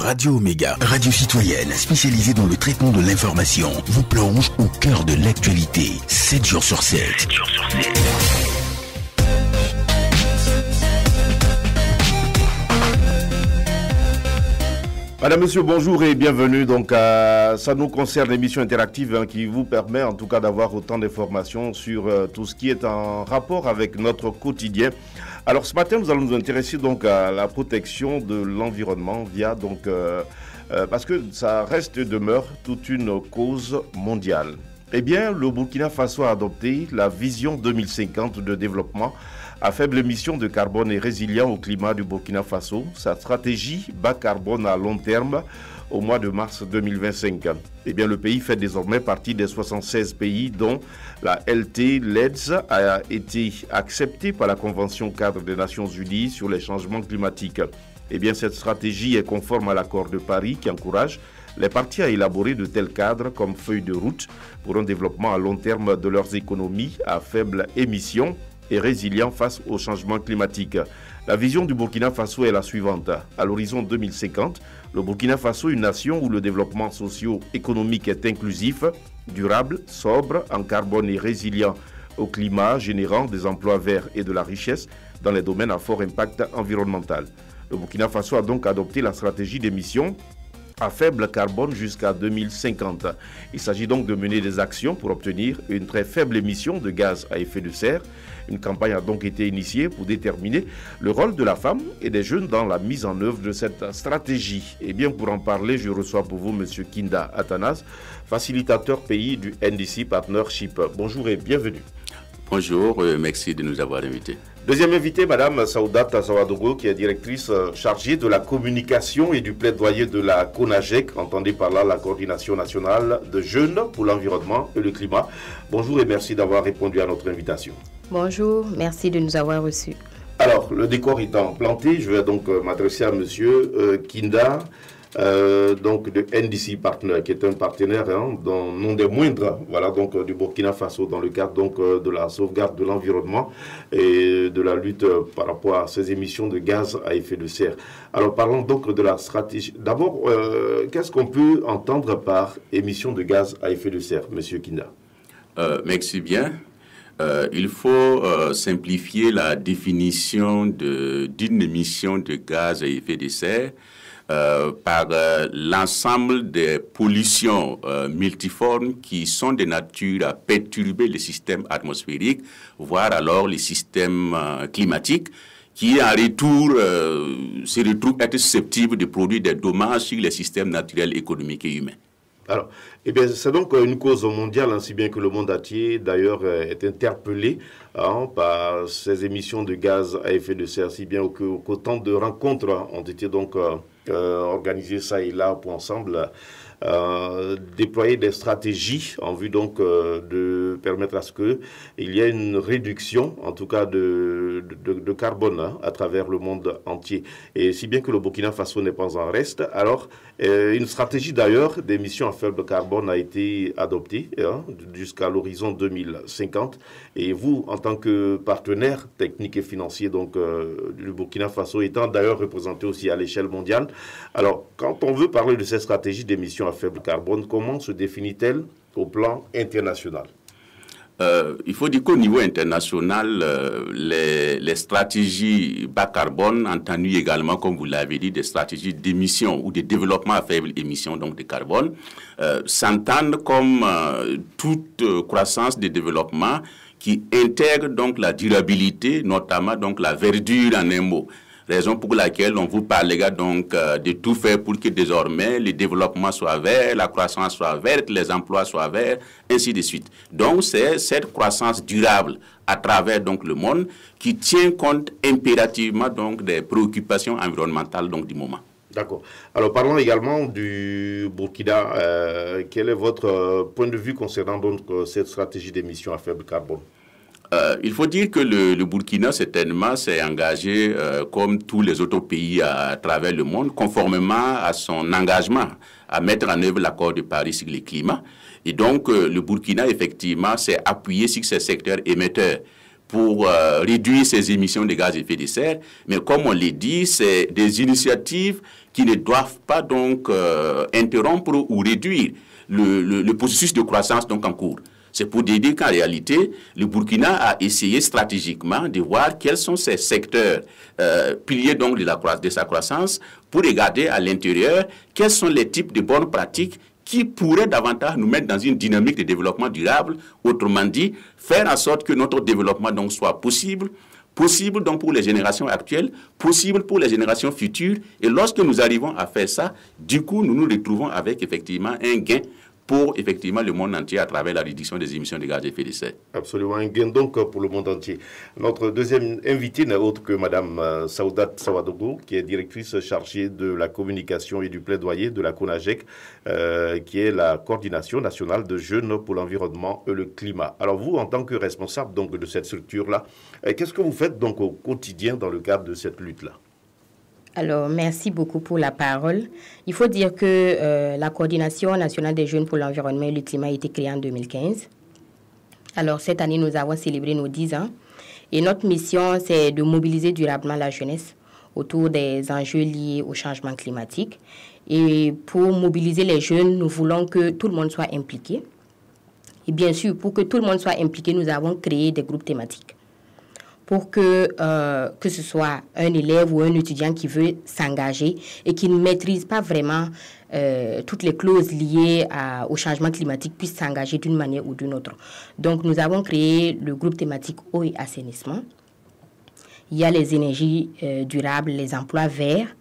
Radio Omega, radio citoyenne spécialisée dans le traitement de l'information, vous plonge au cœur de l'actualité, 7 jours sur 7. 7 jours sur 7. Madame, Monsieur, bonjour et bienvenue. Donc, ça nous concerne l'émission interactive qui vous permet en tout cas d'avoir autant d'informations sur tout ce qui est en rapport avec notre quotidien. Alors, ce matin, nous allons nous intéresser donc à la protection de l'environnement via donc parce que ça reste et demeure toute une cause mondiale. Eh bien, le Burkina Faso a adopté la vision 2050 de développement à faible émission de carbone et résilient au climat du Burkina Faso, sa stratégie bas carbone à long terme au mois de mars 2025. Eh bien, le pays fait désormais partie des 76 pays dont la LT-LEDS a été acceptée par la Convention cadre des Nations Unies sur les changements climatiques. Eh bien, cette stratégie est conforme à l'accord de Paris qui encourage les parties à élaborer de tels cadres comme feuille de route pour un développement à long terme de leurs économies à faible émission et résilient face au changement climatique. La vision du Burkina Faso est la suivante. À l'horizon 2050, le Burkina Faso est une nation où le développement socio-économique est inclusif, durable, sobre, en carbone et résilient au climat, générant des emplois verts et de la richesse dans les domaines à fort impact environnemental. Le Burkina Faso a donc adopté la stratégie d'émission à faible carbone jusqu'à 2050. Il s'agit donc de mener des actions pour obtenir une très faible émission de gaz à effet de serre. Une campagne a donc été initiée pour déterminer le rôle de la femme et des jeunes dans la mise en œuvre de cette stratégie. Et bien pour en parler, je reçois pour vous M. Kinda Atanas, facilitateur pays du NDC Partnership. Bonjour et bienvenue. Bonjour, merci de nous avoir invités. Deuxième invité, Madame Saoudata Sawadogo, qui est directrice chargée de la communication et du plaidoyer de la CONAGEC, entendez par là la Coordination nationale de jeunes pour l'environnement et le climat. Bonjour et merci d'avoir répondu à notre invitation. Bonjour, merci de nous avoir reçus. Alors, le décor étant planté, je vais donc m'adresser à Monsieur Kinda, donc de NDC Partner, qui est un partenaire non des moindres, voilà, donc du Burkina Faso dans le cadre donc de la sauvegarde de l'environnement et de la lutte par rapport à ces émissions de gaz à effet de serre. Alors parlons donc de la stratégie. D'abord, qu'est-ce qu'on peut entendre par émissions de gaz à effet de serre, Monsieur Kinda? Merci bien. Il faut simplifier la définition d'une émission de gaz à effet de serre par l'ensemble des pollutions multiformes qui sont de nature à perturber le système atmosphérique, voire alors le système climatique, qui en retour se retrouve être susceptible de produire des dommages sur les systèmes naturels, économiques et humains. Alors, eh bien, c'est donc une cause mondiale, si bien que le monde entier, d'ailleurs, est interpellé par ces émissions de gaz à effet de serre, si bien qu'autant de rencontres ont été donc organisées ça et là pour ensemble déployer des stratégies en vue donc de permettre à ce qu'il y ait une réduction, en tout cas de carbone à travers le monde entier. Et si bien que le Burkina Faso n'est pas en reste, alors une stratégie d'ailleurs d'émissions à faible carbone a été adoptée jusqu'à l'horizon 2050. Et vous, en tant que partenaire technique et financier donc du Burkina Faso, étant d'ailleurs représenté aussi à l'échelle mondiale, alors quand on veut parler de cette stratégie d'émissions à faible carbone, comment se définit-elle au plan international? Il faut dire qu'au niveau international, les stratégies bas carbone, entendues également, comme vous l'avez dit, des stratégies d'émission ou de développement à faible émission donc de carbone, s'entendent comme toute croissance de développement qui intègre donc la durabilité, notamment donc la verdure en un mot. Raison pour laquelle on vous parlera donc de tout faire pour que désormais le développement soit vert, la croissance soit verte, les emplois soient verts, ainsi de suite. Donc c'est cette croissance durable à travers donc le monde qui tient compte impérativement donc des préoccupations environnementales donc du moment. D'accord. Alors parlons également du Burkina. Quel est votre point de vue concernant donc cette stratégie d'émission à faible carbone? Il faut dire que le Burkina, certainement, s'est engagé, comme tous les autres pays à travers le monde, conformément à son engagement à mettre en œuvre l'accord de Paris sur le climat. Et donc, le Burkina, effectivement, s'est appuyé sur ces secteurs émetteurs pour réduire ses émissions de gaz à effet de serre. Mais comme on l'a dit, c'est des initiatives qui ne doivent pas donc interrompre ou réduire le processus de croissance donc en cours. C'est pour dire qu'en réalité, le Burkina a essayé stratégiquement de voir quels sont ces secteurs piliers donc de sa croissance pour regarder à l'intérieur quels sont les types de bonnes pratiques qui pourraient davantage nous mettre dans une dynamique de développement durable, autrement dit, faire en sorte que notre développement donc soit possible donc pour les générations actuelles, possible pour les générations futures. Et lorsque nous arrivons à faire ça, du coup, nous nous retrouvons avec effectivement un gain pour effectivement le monde entier à travers la réduction des émissions de gaz à effet de serre. Absolument, un gain donc pour le monde entier. Notre deuxième invitée n'est autre que Mme Saoudat Sawadogo, qui est directrice chargée de la communication et du plaidoyer de la CONAGEC, qui est la coordination nationale de jeunes pour l'environnement et le climat. Alors vous, en tant que responsable donc de cette structure-là, qu'est-ce que vous faites donc au quotidien dans le cadre de cette lutte-là? Alors, merci beaucoup pour la parole. Il faut dire que la Coordination nationale des jeunes pour l'environnement et le climat a été créée en 2015. Alors, cette année, nous avons célébré nos 10 ans. Et notre mission, c'est de mobiliser durablement la jeunesse autour des enjeux liés au changement climatique. Et pour mobiliser les jeunes, nous voulons que tout le monde soit impliqué. Et bien sûr, pour que tout le monde soit impliqué, nous avons créé des groupes thématiques. Pour que ce soit un élève ou un étudiant qui veut s'engager et qui ne maîtrise pas vraiment toutes les clauses liées au changement climatique puisse s'engager d'une manière ou d'une autre. Donc, nous avons créé le groupe thématique eau et assainissement. Il y a les énergies durables, les emplois verts,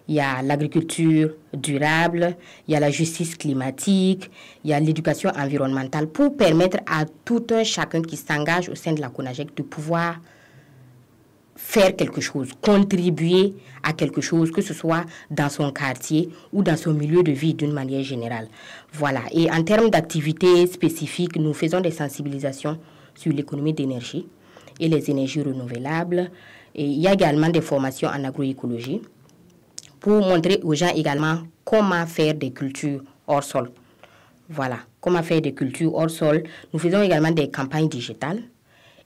il y a l'agriculture durable, il y a la justice climatique, il y a l'éducation environnementale pour permettre à tout un chacun qui s'engage au sein de la CONAGEC de pouvoir faire quelque chose, contribuer à quelque chose, que ce soit dans son quartier ou dans son milieu de vie d'une manière générale. Voilà. Et en termes d'activités spécifiques, nous faisons des sensibilisations sur l'économie d'énergie et les énergies renouvelables. Et il y a également des formations en agroécologie pour montrer aux gens également comment faire des cultures hors sol. Voilà. Comment faire des cultures hors sol. Nous faisons également des campagnes digitales.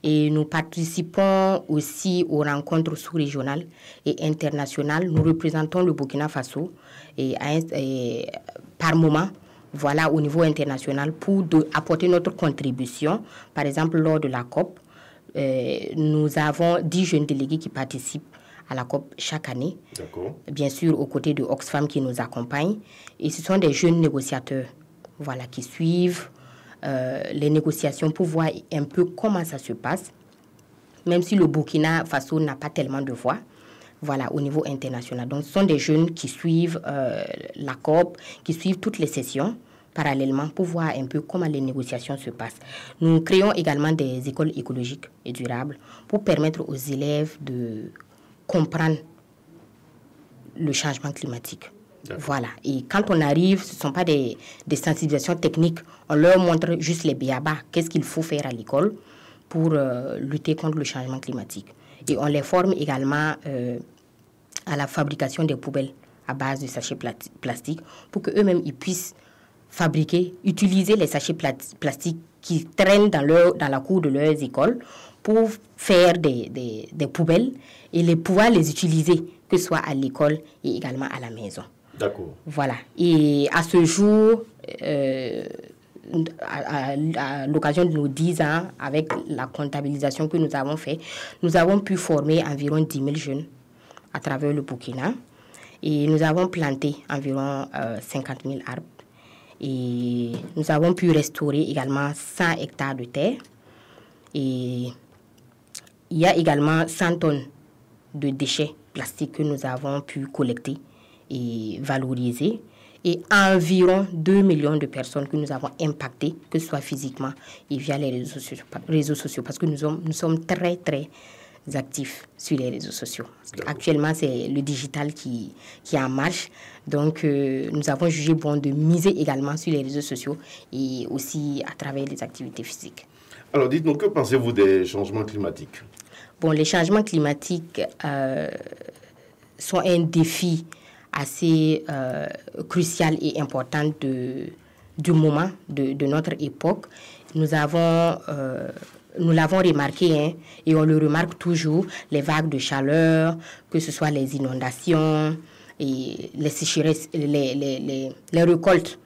Et nous participons aussi aux rencontres sous-régionales et internationales. Nous représentons le Burkina Faso et par moment, voilà, au niveau international pour apporter notre contribution. Par exemple, lors de la COP, nous avons 10 jeunes délégués qui participent à la COP chaque année. D'accord. Bien sûr, aux côtés de Oxfam qui nous accompagne. Et ce sont des jeunes négociateurs, voilà, qui suivent les négociations pour voir un peu comment ça se passe, même si le Burkina Faso n'a pas tellement de voix, voilà, au niveau international. Donc, ce sont des jeunes qui suivent la COP, qui suivent toutes les sessions parallèlement pour voir un peu comment les négociations se passent. Nous créons également des écoles écologiques et durables pour permettre aux élèves de comprendre le changement climatique. Voilà. Et quand on arrive, ce ne sont pas des sensibilisations techniques. On leur montre juste les b.a.-ba. Qu'est-ce qu'il faut faire à l'école pour lutter contre le changement climatique. Et on les forme également à la fabrication des poubelles à base de sachets plastiques pour qu'eux-mêmes ils puissent fabriquer, utiliser les sachets plastiques qui traînent dans la cour de leurs écoles pour faire des poubelles et pouvoir les utiliser, que ce soit à l'école et également à la maison. D'accord. Voilà. Et à ce jour, à l'occasion de nos 10 ans, avec la comptabilisation que nous avons fait, nous avons pu former environ 10 000 jeunes à travers le Burkina. Et nous avons planté environ 50 000 arbres. Et nous avons pu restaurer également 100 hectares de terre. Et il y a également 100 tonnes de déchets plastiques que nous avons pu collecter et valoriser. Et environ 2 millions de personnes que nous avons impactées, que ce soit physiquement et via les réseaux sociaux, parce que nous sommes très, très actifs sur les réseaux sociaux. Actuellement, c'est le digital qui est en marche. Donc, nous avons jugé bon de miser également sur les réseaux sociaux et aussi à travers les activités physiques. Alors, dites-nous, que pensez-vous des changements climatiques? Bon, les changements climatiques sont un défi assez crucial et important du moment, de notre époque. Nous avons nous l'avons remarqué, hein, et on le remarque toujours, les vagues de chaleur, que ce soit les inondations, et les sécheresses, les récoltes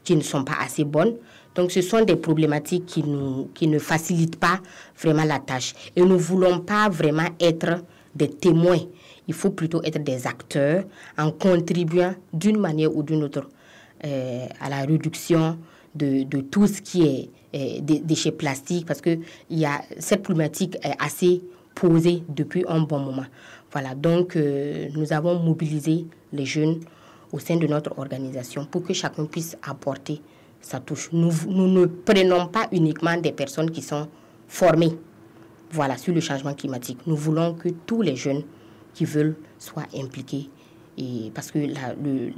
qui ne sont pas assez bonnes. Donc, ce sont des problématiques qui ne facilitent pas vraiment la tâche. Et nous ne voulons pas vraiment être des témoins. Il faut plutôt être des acteurs en contribuant d'une manière ou d'une autre à la réduction de tout ce qui est des déchets plastiques, parce que cette problématique est assez posée depuis un bon moment. Voilà, donc nous avons mobilisé les jeunes au sein de notre organisation pour que chacun puisse apporter sa touche. Nous ne prenons pas uniquement des personnes qui sont formées, voilà, sur le changement climatique. Nous voulons que tous les jeunes qui veulent soient impliqués. Et parce que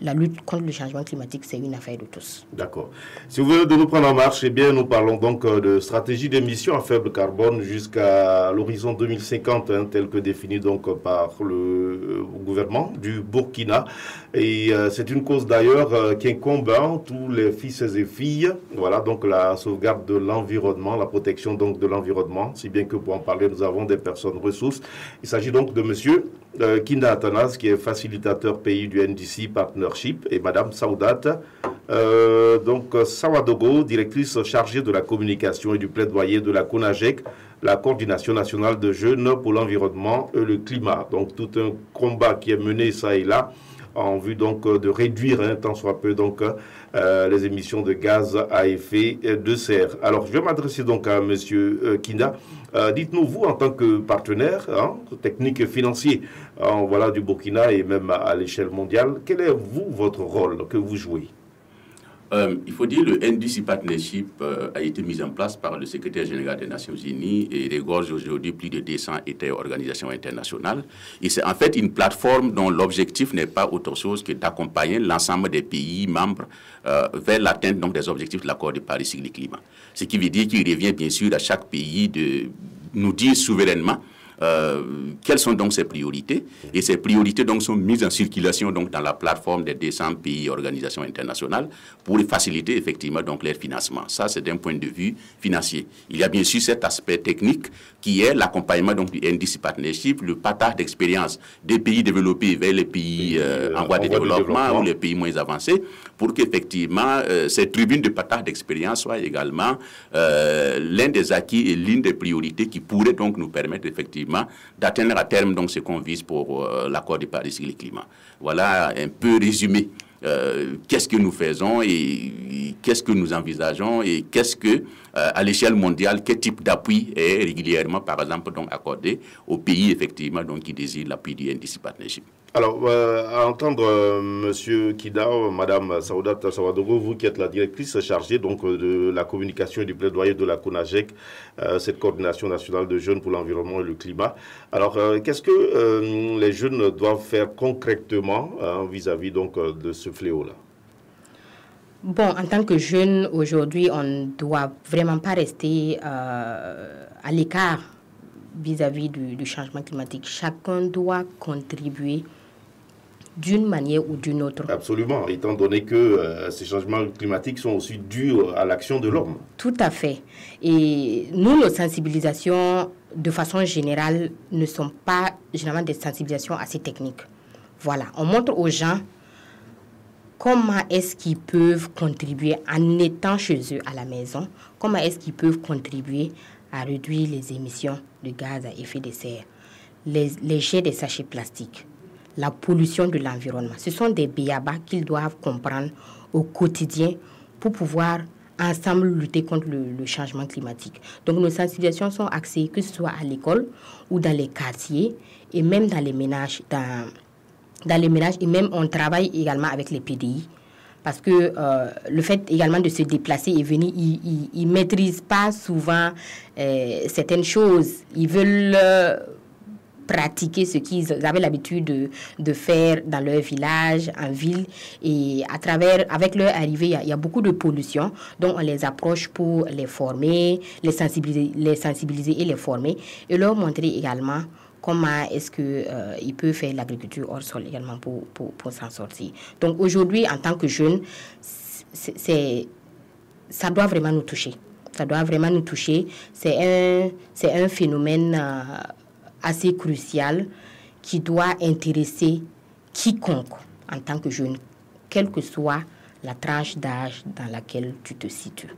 la lutte contre le changement climatique, c'est une affaire de tous. D'accord. Si vous venez de nous prendre en marche, eh bien, nous parlons donc de stratégie d'émissions à faible carbone jusqu'à l'horizon 2050, tel que défini donc par le gouvernement du Burkina. Et c'est une cause d'ailleurs qui incombe tous les fils et filles. Voilà, donc la sauvegarde de l'environnement, la protection donc de l'environnement. Si bien que pour en parler, nous avons des personnes ressources. Il s'agit donc de monsieur Kinda Atanas, qui est facilitateur pays du NDC Partnership, et Madame Saoudat Sawadogo, directrice chargée de la communication et du plaidoyer de la CONAGEC, la coordination nationale de jeunes pour l'environnement et le climat. Donc tout un combat qui est mené ça et là en vue donc de réduire tant soit peu donc les émissions de gaz à effet de serre. Alors je vais m'adresser donc à monsieur Kinda. Dites-nous, vous, en tant que partenaire technique et financier voilà, du Burkina et même à l'échelle mondiale, quel est, vous, votre rôle que vous jouez? Il faut dire que le NDC Partnership a été mis en place par le secrétaire général des Nations Unies et regorge aujourd'hui plus de 200 États et organisations internationales. Et c'est en fait une plateforme dont l'objectif n'est pas autre chose que d'accompagner l'ensemble des pays membres vers l'atteinte donc, des objectifs de l'accord de Paris sur le climat. Ce qui veut dire qu'il revient bien sûr à chaque pays de nous dire souverainement quelles sont donc ces priorités, et ces priorités donc sont mises en circulation donc dans la plateforme des 200 pays et organisations internationales pour faciliter effectivement donc leur financement. Ça, c'est d'un point de vue financier. Il y a bien sûr cet aspect technique qui est l'accompagnement donc du NDC Partnership, le partage d'expérience des pays développés vers les pays en voie de développement ou les pays moins avancés, pour qu'effectivement ces tribunes de partage d'expérience soient également l'un des acquis et l'une des priorités qui pourraient donc nous permettre effectivement d'atteindre à terme donc ce qu'on vise pour l'accord de Paris sur le climat. Voilà un peu résumé. Qu'est-ce que nous faisons et qu'est-ce que nous envisageons et qu'est-ce que, à l'échelle mondiale, quel type d'appui est régulièrement, par exemple, donc, accordé aux pays, effectivement, donc, qui désirent l'appui du NDC Partnership. Alors, à entendre M. Kida, Mme Saoudat Sawadogo, vous qui êtes la directrice chargée donc, de la communication et du plaidoyer de la CONAGEC, cette coordination nationale de jeunes pour l'environnement et le climat. Alors, qu'est-ce que les jeunes doivent faire concrètement vis-à-vis donc, de ce fléau-là? Bon, en tant que jeune, aujourd'hui, on ne doit vraiment pas rester à l'écart vis-à-vis du changement climatique. Chacun doit contribuer d'une manière ou d'une autre. Absolument, étant donné que ces changements climatiques sont aussi dus à l'action de l'homme. Tout à fait. Et nous, nos sensibilisations, de façon générale, ne sont pas généralement des sensibilisations assez techniques. Voilà, on montre aux gens comment est-ce qu'ils peuvent contribuer en étant chez eux à la maison, comment est-ce qu'ils peuvent contribuer à réduire les émissions de gaz à effet de serre, les jets des sachets plastiques, la pollution de l'environnement. Ce sont des b.a.-ba qu'ils doivent comprendre au quotidien pour pouvoir ensemble lutter contre le changement climatique. Donc nos sensibilisations sont axées, que ce soit à l'école ou dans les quartiers et même dans les ménages, dans les ménages, et même on travaille également avec les PDI. Parce que le fait également de se déplacer et venir, ils ne maîtrisent pas souvent certaines choses. Ils veulent pratiquer ce qu'ils avaient l'habitude de faire dans leur village, en ville. Et avec leur arrivée, il y a beaucoup de pollution. Donc on les approche pour les former, les sensibiliser et les former. Et leur montrer également comment est-ce qu'ils peuvent faire l'agriculture hors sol également pour s'en sortir. Donc aujourd'hui, en tant que jeunes, ça doit vraiment nous toucher. Ça doit vraiment nous toucher. C'est un phénomène assez crucial qui doit intéresser quiconque en tant que jeune, quelle que soit la tranche d'âge dans laquelle tu te situes.